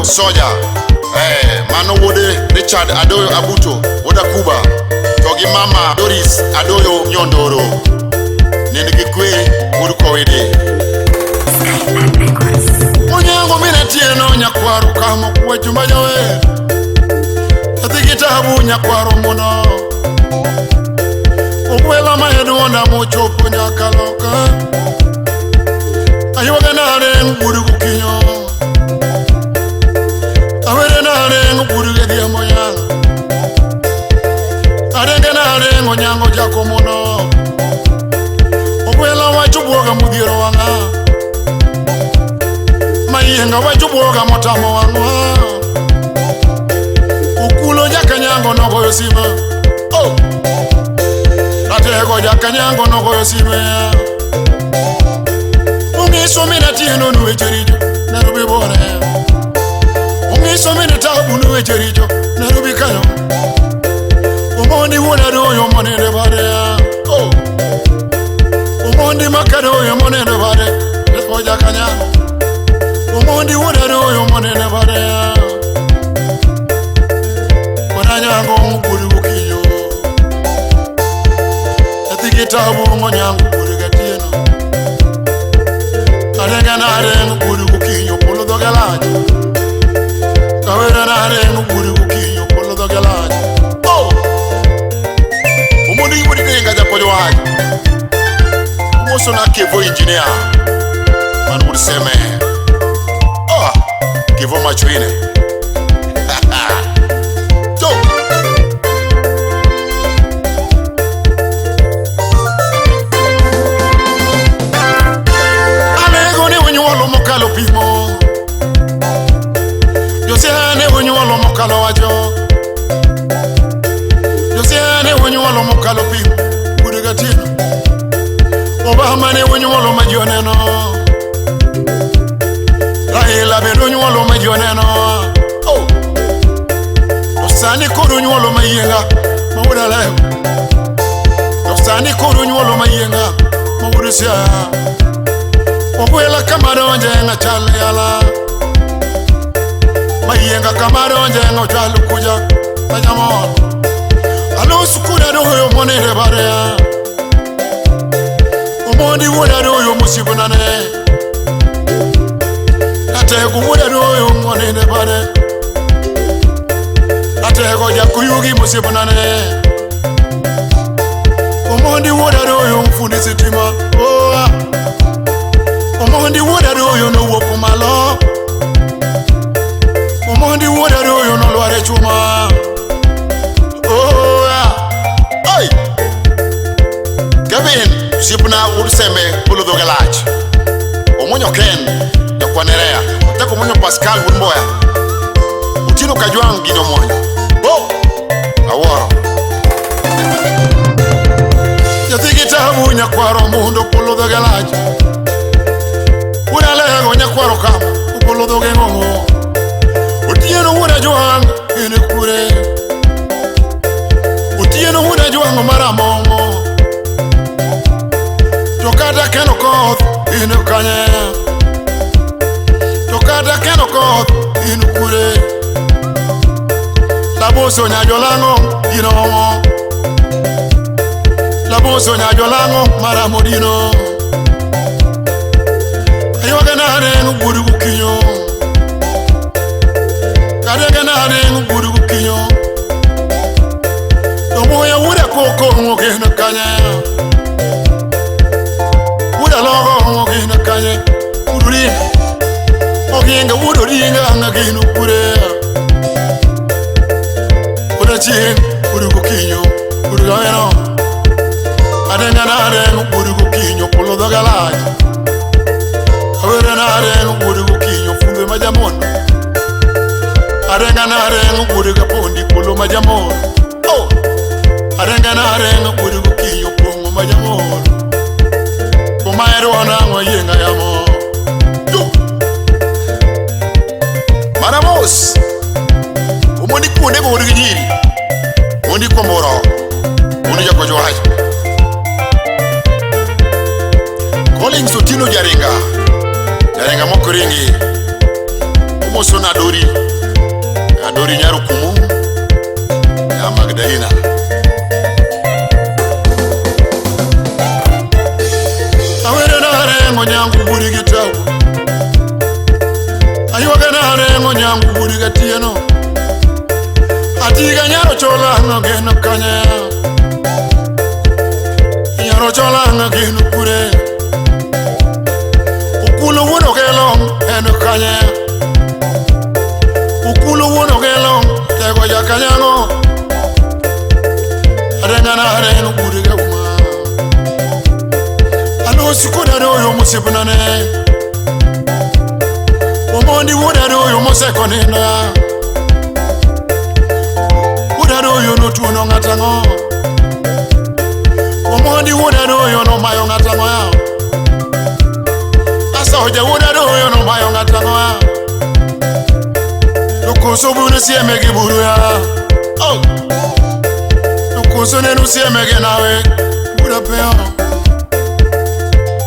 Adoyo Soja, mano wode Richard Adoyo Abuto, woda Kuba, togi mama Doris Adoyo Nyondoro, nindigi kwe uruko wede. Onyango mine tieno nyakwaro kamo kuwa juma jowe, atikitabu nyakwaro mono, ukwela maedu onda mochopo nyakaloka, ayoge nare nguburu kukinyo, awere nare nguburu gedia moya, arenge nare ngonyango jako mono, ukwela wachubuoga mudhiro wanga, mayenga wachubuoga motamo wanga, ukulo jakanyango nogo yosima, oh! Atego jakanyango nogo yosima, ungiso mina tieno nuwe cherijo, narubi bore, ungiso mina tabu nuwe cherijo, narubi kayo, umondi wuna doyo monene bade, oh! Umondi makadoyo monene bade, lepo jakanyango, umondi wuna doyo monene bade, wananyango mkuri ukiyo, etikitabu ngonyango kuri gatieno, arenga narengo kuri ukiyo polo dogelaji, kawera narengo kuri ukiyo polo dogelaji, oh! Umondi wudi kenga japojo waji, umoso na kevo engineer, manu wudi seme, oh! Kevo machuine, mokalo pimo Yosiane wonyolo mokalo wajo Yosiane wonyolo mokalo pimo Budigatino Obama ne wonyolo majoneno Raila bedo nyolo majoneno Oh Osani kodo nyolo mayenga Mawuda leo Osani kodo nyolo mayenga Mawuda siya Obuela kamaronje nga chale yala Mayenga kamaronje nga chale kuja Majamon Alo sukuna doyo monere bare Omondi wuda doyo musibunane Atego wuda doyo monere bare Atego jakuyugi musibunane Omondi wuda doyo mfundi sitima Oh Omondi wuda doyo no wopu malo Omondi wuda doyo no lware chuma Oh yeah Oi Kevin Sipuna urseme pulu dogelaj Omonyo Ken Yakwanerea Oteko monyo Pascal Wunboya Utino kajuang gino monyo Oh Aworo Yathigita hamu nyakwaro mundo pulu dogelaj Wuda lego nyakwaro kama upolo doge ngongo Utieno wuda joang ine kure Utieno wuda joang maramongo Tokada keno koth ine kanye Tokada keno koth ine kure Laboso nyajolango ino ongo Laboso nyajolango maramodino Ayoga nare nguburu kukinyo Kadega nare nguburu kukinyo Tomoya wuda koko ngogena kanya Wuda logo ngogena kanya Uduringa Oginga uduringa ngaginu kure Uda ching Udu kukinyo Udu gaweno Adega nare nguburu kukinyo Polo dogalaji Awere nare nguburu kukinyo Funde majamono Arenga nare nguburu kapondi Polo majamono Oh Arenga nare nguburu kukinyo Pongo majamono Kumaero wanango yenga yamo Maramos Umundi kunde nguburu kijiri Mundi komboro Mundi jako johaji Collins Otino Jaringa Jaringa mokuringi Omoso na Adori Nyarukumu ya Magdalena. Awere na rengo nyangu buri gitabu. Ayuaga na rengo nyangu buri gatieno. Atiga nyaro chola ngeno kanya. Nyaro chola ngeno kure. Ukulo wono gelong eno kanya. Ukulo wono gelong tego ya kanyango. Arengana rengo buri guma. Ano sikuda do yo musibunane. Omondi woda do yo mosekonena. Woda do yo no tuno ngatango. Omondi woda do yo no mayo ngatango ya. Asa hoja woda do yo no mayo ngatango ya. Nukoso bunu siemege buru ya. Oh. Nukoso nenu siemege nawe. Buda peo.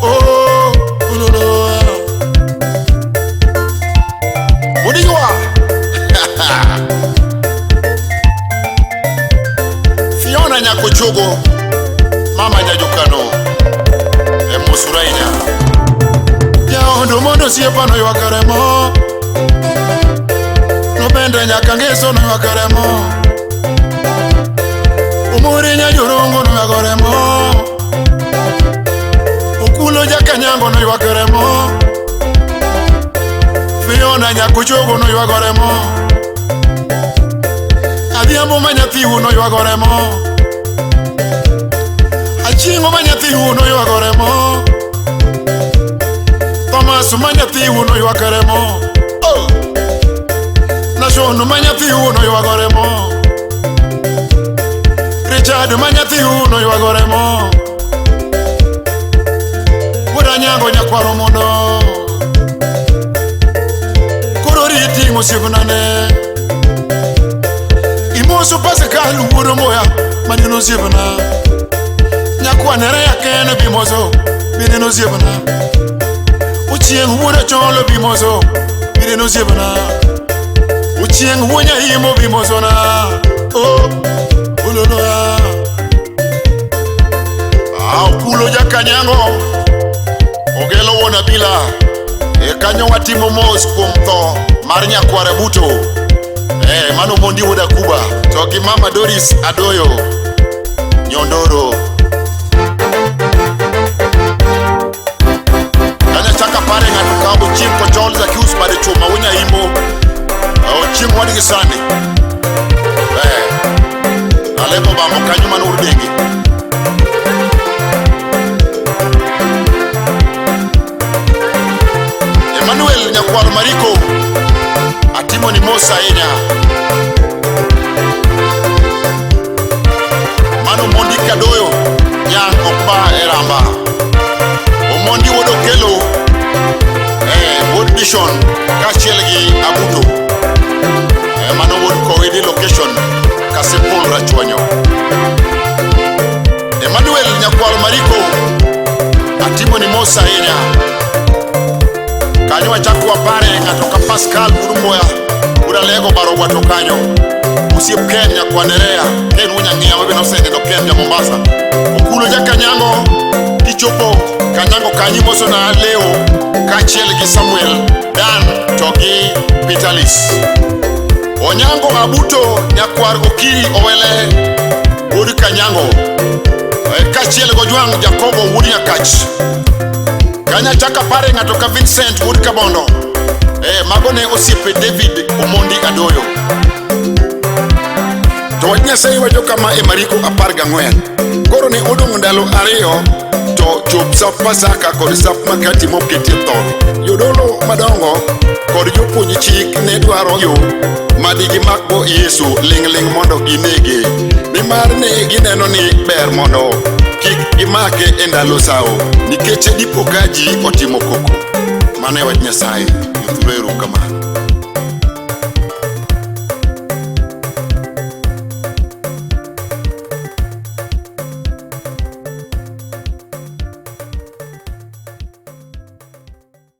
Oh, ulolo. Mudiwa. Fiona Nyakuchogo, Mama Nyajukano, Musuraina. Ya ondo mondo siepano yakaremo. No bende Nyakangeso no yakaremo. Umuri Nyajurongo no yakaremo. Ukulo Jakanyango no yakaremo. Fiona Nyakuchogo no yakaremo. Adiamo manyatiu no yagoremo. Achingo manyatiu no yagoremo. Thomas manyatiu no yagoremo. Oh. Nashon manyatiu no yagoremo. Richard manyatiu no yagoremo. Wadanyango nyakwaro mondo. Kororiti musibunane. Imoso Pascal wuro moya manino zibana. Nyakwa nere yakene bimozo binino zibana. Uchieng wuro cholo bimozo binino zibana. Uchieng wonya imo bimozo na. Oh ulolo ya. Kulo Jakanyango ogelo wona bila. E kanyo watimo mos kumto mar nyakware buto. Mano mondi woda Kuba. Toki Mama Doris Adoyo Nyondoro. Kanya chaka pare nga tukambu chim kochol za kius bade chuma wenya imo. Chim wadi gisani. Aleko bambo kanyu manu urudegi. Emmanuel Nyakwaro Mariko Atimo ni Mosa enya. Mano mondi kadoyo nyang okba eramba. Omondi wodo kelo wood mission kachelgi abuto. Mano wood kowedi location kasepol rachwanyo. Emmanuel Nyakwaro Mariko Atimo ni Mosa enya. Kanyo wachakwa pare ngatoka Pascal Urumboya uralego baro wato kanyo usiep Kenya kwa nerea ken unya ngia mabe no sende do Kenya Mombasa. Okulo Jakanyango kichopo Kanyango kanyimoso na leo kachiel gi Samuel Dan togi Pitalis. Onyango Abuto Nyakwar Okiri owele Uri Kanyango kachiel go Jwang Jacobo Wuri Nyakach. Kanya chaka pare ngatoka Vincent Wood Kabondo. Magone osiepe David Omondi Adoyo. To wanya sayi wajo kama Mariko 14. Koro ne odong ndalo ariyo to chop sap Pasaka kod sap makati moketi thon. Yodolo madongo kod jopuonj chik ne dwaro yo madigi makbo Yesu ling mondo ginege. Nimar ne gineno ni ber mondo kik gimake e ndalo sao nikech dipo ka ji otimo koko. Mane wach Nyasaye. Yuthuru kamano.